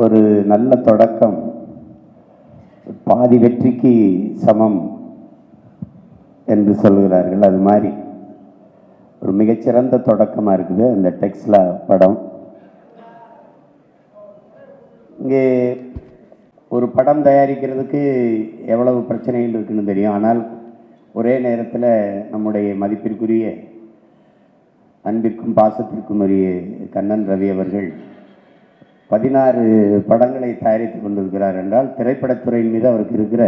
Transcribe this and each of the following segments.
ஒரு நல்ல தொடக்கம் பாதி வெற்றிக்கு சமம் என்று சொல்கிறார்கள். அது மாதிரி ஒரு மிகச்சிறந்த தொடக்கமாக இருக்குது இந்த டெக்ஸ்லா படம். இங்கே ஒரு படம் தயாரிக்கிறதுக்கு எவ்வளவு பிரச்சனைகள் இருக்குன்னு தெரியும். ஆனால் ஒரே நேரத்தில் நம்முடைய மதிப்பிற்குரிய அன்பிற்கும் பாசத்திற்கும் உரிய கண்ணன் ரவி அவர்கள் 16 படங்களை தயாரித்து கொண்டிருக்கிறார் என்றால் திரைப்படத்துறையின் மீது அவருக்கு இருக்கிற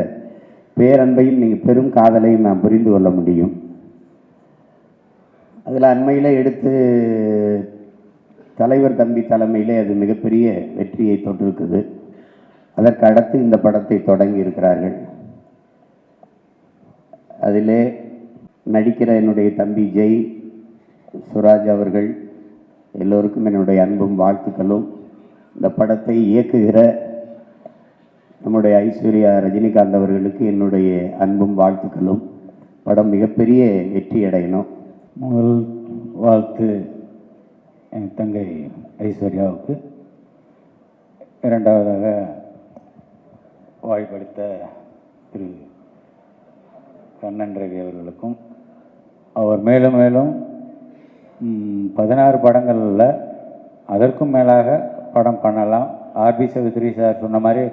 பேரன்பையும் நீங்கள் பெரும் காதலையும் நாம் புரிந்து கொள்ள முடியும். அதில் அண்மையில் எடுத்து தலைவர் தம்பி தலைமையிலே அது மிகப்பெரிய வெற்றியை தொட்டிருக்குது. அதற்கு அடுத்து இந்த படத்தை தொடங்கி இருக்கிறார்கள். அதிலே நடிக்கிற என்னுடைய தம்பி ஜெய் சுராஜ் அவர்கள் எல்லோருக்கும் என்னுடைய அன்பும் வாழ்த்துக்களும். இந்த படத்தை இயக்குகிற நம்முடைய ஐஸ்வர்யா ரஜினிகாந்த் அவர்களுக்கு என்னுடைய அன்பும் வாழ்த்துக்களும். படம் மிகப்பெரிய வெற்றி அடையணும். முதல் வாழ்த்து என் தங்கை ஐஸ்வர்யாவுக்கு, இரண்டாவதாக வாய்ப்பளித்த திரு கண்ணன் ரவி அவர்களுக்கும். அவர் மேலும் மேலும் 16 படங்களில் அதற்கும் மேலாக படம் பண்ணலாம். ஆர்பி சௌத்ரி சார் சொன்ன மாதிரி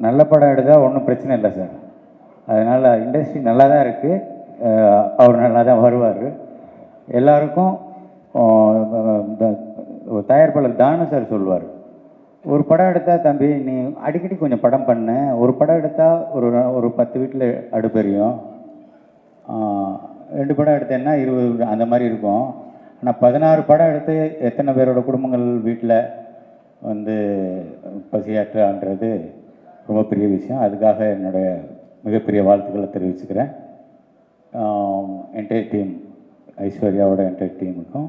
நல்ல படம் எடுத்தால் ஒன்றும் பிரச்சனை இல்லை சார். அதனால் இண்டஸ்ட்ரி நல்லா தான் இருக்குது, அவர் நல்லா தான் வருவார். எல்லாருக்கும் தயாரிப்பாளர் தானு சார் சொல்லுவார், ஒரு படம் எடுத்தால் தம்பி நீ அடிக்கடி கொஞ்சம் படம் பண்ண, ஒரு படம் எடுத்தால் ஒரு 10 வீட்டில் அடுப்பெரியும், 2 படம் எடுத்தேன்னா 20 அந்த மாதிரி இருக்கும். ஆனால் 16 படம் எடுத்து எத்தனை பேரோட குடும்பங்கள் வீட்டில் வந்து பசியாற்றுன்றது ரொம்ப பெரிய விஷயம். அதுக்காக என்னுடைய மிகப்பெரிய வாழ்த்துக்களை தெரிவிச்சுக்கிறேன். என்டையர் டீம், ஐஸ்வர்யாவோட என்டையர் டீமுக்கும்,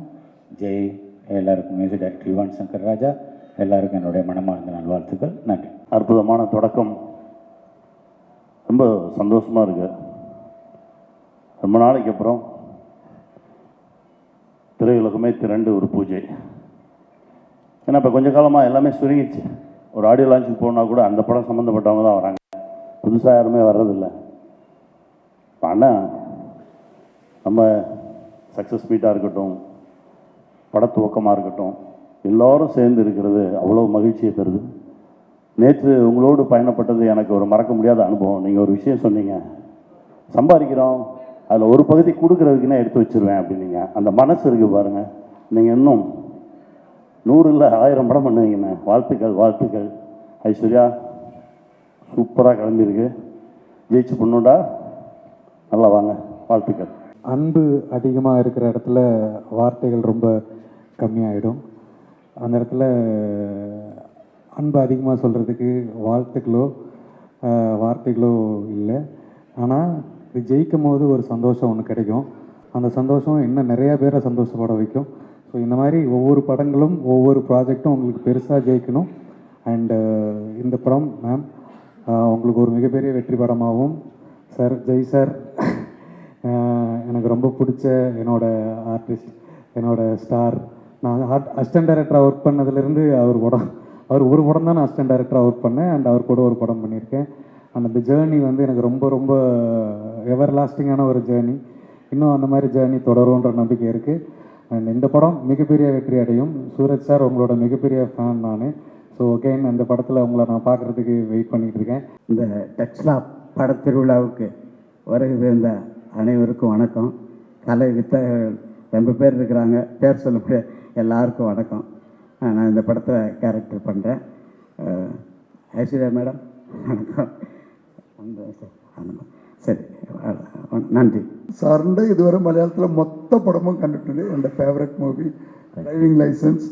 ஜெய், எல்லாருக்கும், மியூசிக் டைரக்டர் யுவன் சங்கர் ராஜா, எல்லாருக்கும் என்னுடைய மனமார்ந்த நல்வாழ்த்துக்கள். நன்றி. அற்புதமான தொடக்கம், ரொம்ப சந்தோஷமாக இருக்குது. ரொம்ப நாளைக்கு அப்புறம் திரையுலகமே திரண்டு ஒரு பூஜை. ஏன்னா இப்போ கொஞ்சம் காலமாக எல்லாமே சுருங்கிடுச்சு. ஒரு ஆடியோ லான்ச்சுக்கு போனால் கூட அந்த படம் சம்மந்தப்பட்டவங்க தான் வராங்க, புதுசாக யாருமே வர்றதில்லை. ஆனால் நம்ம சக்ஸஸ் மீட்டாக இருக்கட்டும், படத்துவக்கமாக இருக்கட்டும், எல்லோரும் சேர்ந்து இருக்கிறது அவ்வளோ மகிழ்ச்சியை தருது. நேற்று உங்களோடு பயணப்பட்டது எனக்கு ஒரு மறக்க முடியாத அனுபவம். நீங்கள் ஒரு விஷயம் சொன்னீங்க, சம்பாதிக்கிறோம் அதில் ஒரு பகுதி கொடுக்குறதுக்குன்னே எடுத்து வச்சுருவேன் அப்படின்னீங்க. அந்த மனசு இருக்குது பாருங்கள். நீங்கள் இன்னும் 100 இல்லை 1000 படம் பண்ணுவீங்கண்ணே. வாழ்த்துக்கள் வாழ்த்துக்கள். ஐஸ்வர்யா சூப்பராக கிளம்பியிருக்கு, ஜெயிச்சு பொண்ணுடா, நல்லா வாங்க, வாழ்த்துக்கள். அன்பு அதிகமாக இருக்கிற இடத்துல வார்த்தைகள் ரொம்ப கம்மியாயிடும். அந்த இடத்துல அன்பு அதிகமாக சொல்கிறதுக்கு வார்த்தைகளோ இல்லை. ஆனால் இது ஜெயிக்கும் போது ஒரு சந்தோஷம் ஒன்று கிடைக்கும். அந்த சந்தோஷம் இன்னும் நிறையா பேரை சந்தோஷப்பட வைக்கும். ஸோ இந்த மாதிரி ஒவ்வொரு படங்களும் ஒவ்வொரு ப்ராஜெக்டும் உங்களுக்கு பெருசாக ஜெயிக்கணும். அண்டு இந்த படம் மேம் உங்களுக்கு ஒரு மிகப்பெரிய வெற்றி படமாகவும் சார், ஜெய் சார் எனக்கு ரொம்ப பிடிச்ச என்னோடய ஆர்டிஸ்ட், என்னோடய ஸ்டார். நான் அசிஸ்டன்ட் டைரக்டராக ஒர்க் பண்ணதுலேருந்து அவர் ஒரு படம் தான் நான் அசிஸ்டன்ட் டைரக்டராக ஒர்க் பண்ணேன். அண்ட் அவர் கூட ஒரு படம் பண்ணியிருக்கேன். அண்ட் அந்த ஜேர்னி வந்து எனக்கு ரொம்ப ரொம்ப எவர் லாஸ்டிங்கான ஒரு ஜேர்னி. இன்னும் அந்த மாதிரி ஜேர்னி தொடரும்ன்ற நம்பிக்கை இருக்குது. அண்ட் இந்த படம் மிகப்பெரிய வெற்றி அடையும். சூரஜ் சார் உங்களோட மிகப்பெரிய ஃபேன் நான். ஸோ அகைன் அந்த படத்தில் உங்களை நான் பார்க்குறதுக்கு வெயிட் பண்ணிகிட்டு இருக்கேன். இந்த டெக்ஸ்லா படத்திருவிழாவுக்கு வருகை இருந்த அனைவருக்கும் வணக்கம். கலை ரொம்ப பேர் இருக்கிறாங்க, பேர் சொல்ல முடியாது, எல்லாருக்கும் வணக்கம். நான் இந்த படத்தில் கேரக்டர் பண்ணுறேன். ஐஸ்வர்யா மேடம் வணக்கம். சரி, நன்றி. സാറിൻ്റെ ഇതുവരെ മലയാളത്തിലെ മൊത്തം പടമും കണ്ടിട്ടുണ്ട്. എൻ്റെ ഫേവറേറ്റ് മൂവി ഡ്രൈവിംഗ് ലൈസൻസ്.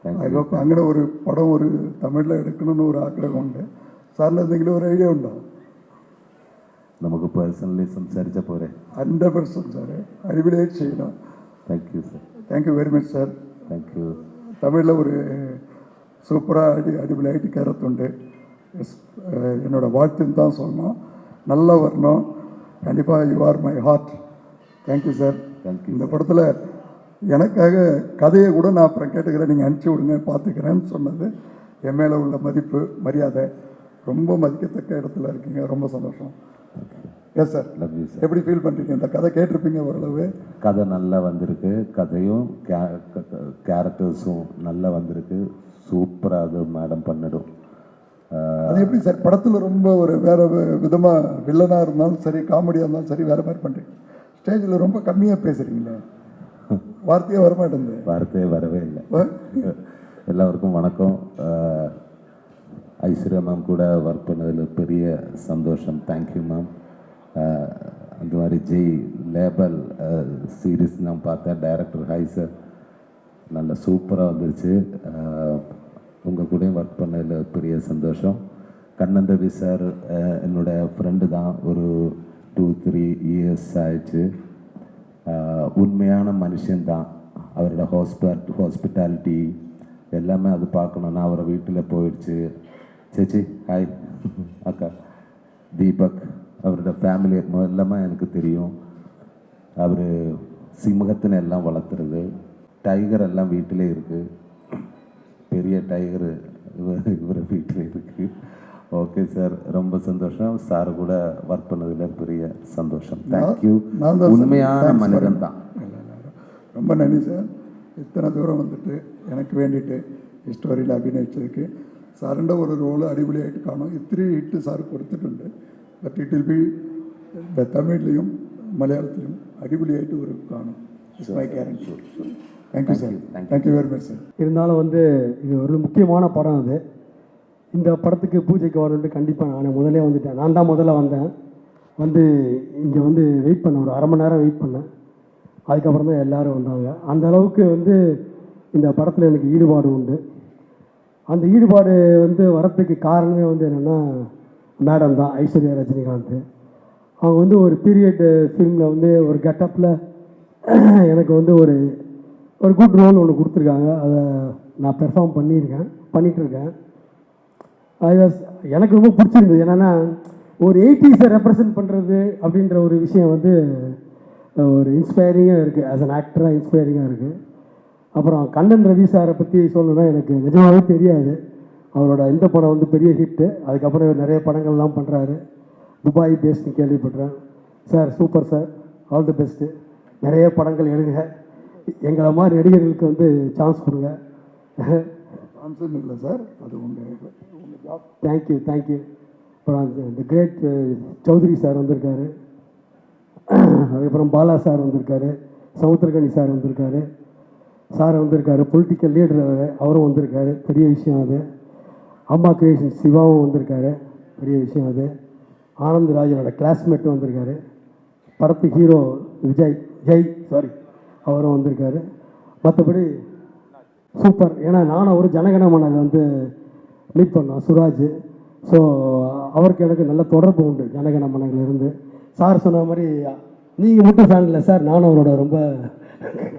അതിലൊക്കെ അങ്ങനെ ഒരു പടം ഒരു തമിഴിൽ എടുക്കണമെന്ന് ഒരു ആഗ്രഹമുണ്ട്. സാറിന് എന്തെങ്കിലും ഒരു ഐഡിയ ഉണ്ടോ? നമുക്ക് പേഴ്സണലി സംസാരിച്ച പോരെ? 100% സാറേ, അടിപൊളിയായിട്ട് ചെയ്യണം. Thank you sir. Thank you very much sir. Thank you. തമിഴിൽ ഒരു சூப்பராக அடிபொலியாகிட்டு கருத்துண்டு. என்னோடய வாழ்த்துன்னு தான் சொல்லணும். நல்லா வரணும் கண்டிப்பாக. You are my heart. Thank you sir. இந்த படத்தில் எனக்காக கதையை கூட நான் அப்புறம் கேட்டுக்கிறேன், நீங்கள் அனுப்பிச்சி விடுங்க பார்த்துக்கிறேன்னு சொன்னது என் மேலே உள்ள மதிப்பு மரியாதை ரொம்ப மதிக்கத்தக்க இடத்துல இருக்கீங்க. ரொம்ப சந்தோஷம். Yes sir, love you sir. எப்படி ஃபீல் பண்ணுறீங்க? இந்த கதை கேட்டிருப்பீங்க ஓரளவு. கதை நல்லா வந்திருக்கு, கதையும் கேரக்டர்ஸும் நல்லா வந்திருக்கு. சூப்பராக மேடம் பண்ணிடும். அது எப்படி சார் படத்தில் ரொம்ப ஒரு வேறு விதமாக வில்லனாக இருந்தாலும் சரி, காமெடியாக இருந்தாலும் சரி, வேறு மாதிரி பண்ணுறீங்க. ஸ்டேஜில் ரொம்ப கம்மியாக பேசுகிறீங்களே, வார்த்தையே வரமாட்டேங்குது. வார்த்தையே வரவே இல்லை. எல்லாருக்கும் வணக்கம். ஐஸ்வர்யா மேம் கூட ஒர்க் பண்ணதில் பெரிய சந்தோஷம். Thank you ma'am. அந்த மாதிரி ஜெய் லேபல் சீரீஸ் நான் பார்த்தேன். டைரக்டர் ஹாய் சார், நல்ல சூப்பராக வந்துருச்சு. உங்கள் கூடயும் ஒர்க் பண்ணதில் பெரிய சந்தோஷம். கண்ணன் ரவி சார் என்னோட ஃப்ரெண்டு தான். ஒரு 2-3 இயர்ஸ் ஆயிடுச்சு. உண்மையான மனுஷன்தான். அவரோட ஹாஸ்பிட்டாலிட்டி எல்லாமே அது பார்க்கணுன்னா அவரை வீட்டில் போயிடுச்சு. சேச்சி ஹாய். அக்கா தீபக், அவரோட ஃபேமிலி எல்லாமே எனக்கு தெரியும். அவர் சிம்மகத்தினை எல்லாம் வளர்த்துறது, டைகர் எல்லாம் வீட்டிலே இருக்குது. பெரிய டைகர் இவர் வீட்டில் இருக்குது. ஓகே சார், ரொம்ப சந்தோஷம். சார் கூட ஒர்க் பண்ணதில் பெரிய சந்தோஷம். தேங்க்யூ. உண்மையான மனிதன் தான். ரொம்ப நன்றி சார். இத்தனை தூரம் வந்துட்டு எனக்கு வேண்டிட்டு ஸ்டோரியில் அபிநயிச்சதுக்கு. സാറിൻ്റെ ഒരു റോള് അടിപൊളിയായിട്ട് കാണും. ഇത്തിരി ഹിറ്റ് സാറ് കൊടുത്തിട്ടുണ്ട്. ബട്ട് ഇറ്റ് വിൽ ബി തമിഴിലും മലയാളത്തിലും അടിപൊളിയായിട്ട് ഒരു കാണും. It's my guarantee. Thank you sir. Thank you very much sir. இருந்தாலும் வந்து இது ஒரு முக்கியமான படம். அது இந்த படத்துக்கு பூஜைக்கு வரணுன்ட்டு கண்டிப்பாக நான் முதலே வந்துட்டேன். நான் தான் முதல்ல வந்தேன். வந்து இங்கே வந்து வெயிட் பண்ணேன், ஒரு 1/2 மணி நேரம் வெயிட் பண்ணேன். அதுக்கப்புறம் தான் எல்லோரும் வந்தாங்க. அந்த அளவுக்கு வந்து இந்த படத்தில் எனக்கு ஈடுபாடு உண்டு. அந்த ஈடுபாடு வந்து வரத்துக்கு காரணமே வந்து என்னென்னா மேடம் தான், ஐஸ்வர்யா ரஜினிகாந்த். அவங்க வந்து ஒரு பீரியட் ஃபிலிமில் வந்து ஒரு கெட்டப்பில் எனக்கு வந்து ஒரு குட் ரோல் ஒன்று கொடுத்துருக்காங்க. அதை நான் பெர்ஃபார்ம் பண்ணிகிட்ருக்கேன். அது எனக்கு ரொம்ப பிடிச்சிருந்தது. என்னென்னா ஒரு 80s ரெப்ரசன்ட் பண்ணுறது அப்படின்ற ஒரு விஷயம் வந்து ஒரு இன்ஸ்பைரிங்காக இருக்குது. ஆஸ் அன் ஆக்டராக இன்ஸ்பைரிங்காக இருக்குது. அப்புறம் கண்ணன் ரவி சாரை பற்றி சொல்லணும்னா எனக்கு நிஜமாகவே தெரியாது. அவரோட இந்த படம் வந்து பெரிய ஹிட்டு. அதுக்கப்புறம் இவர் நிறைய படங்கள்லாம் பண்ணுறாரு. துபாய் பேஸ்ட்னு கேள்விப்படுறேன். Sir super sir, all the best. நிறைய படங்கள் எடுங்க. எங்களை மாதிரி நடிகர்களுக்கு வந்து சான்ஸ் கொடுங்க. சான்ஸ் இல்லை சார், அது உங்கள் ஜாப். தேங்க்யூ. அப்புறம் இந்த கிரேட் சௌத்ரி சார் வந்திருக்காரு. அதுக்கப்புறம் பாலா சார் வந்திருக்காரு. சமுத்திரகனி சார் வந்திருக்காரு. பொலிட்டிக்கல் லீடர் அவரும் வந்திருக்காரு. பெரிய விஷயம் அது. அம்மா கிரியேஷன் சிவாவும் வந்திருக்காரு. பெரிய விஷயம் அது. ஆனந்த் ராஜனோட கிளாஸ்மேட்டும் வந்திருக்காரு. படத்து ஹீரோ ஜெய் அவரும் வந்திருக்காரு. மற்றபடி சூப்பர். ஏன்னா நானும் ஒரு ஜனகணமனை வந்து மீட் பண்ணோம், சுராஜ். ஸோ அவருக்கு எனக்கு நல்ல தொடர்பு உண்டு ஜனகணமனையிலேருந்து. சார் சொன்ன மாதிரி நீங்கள் மட்டும் ஃபேன் இல்லை சார், நானும் அவரோட ரொம்ப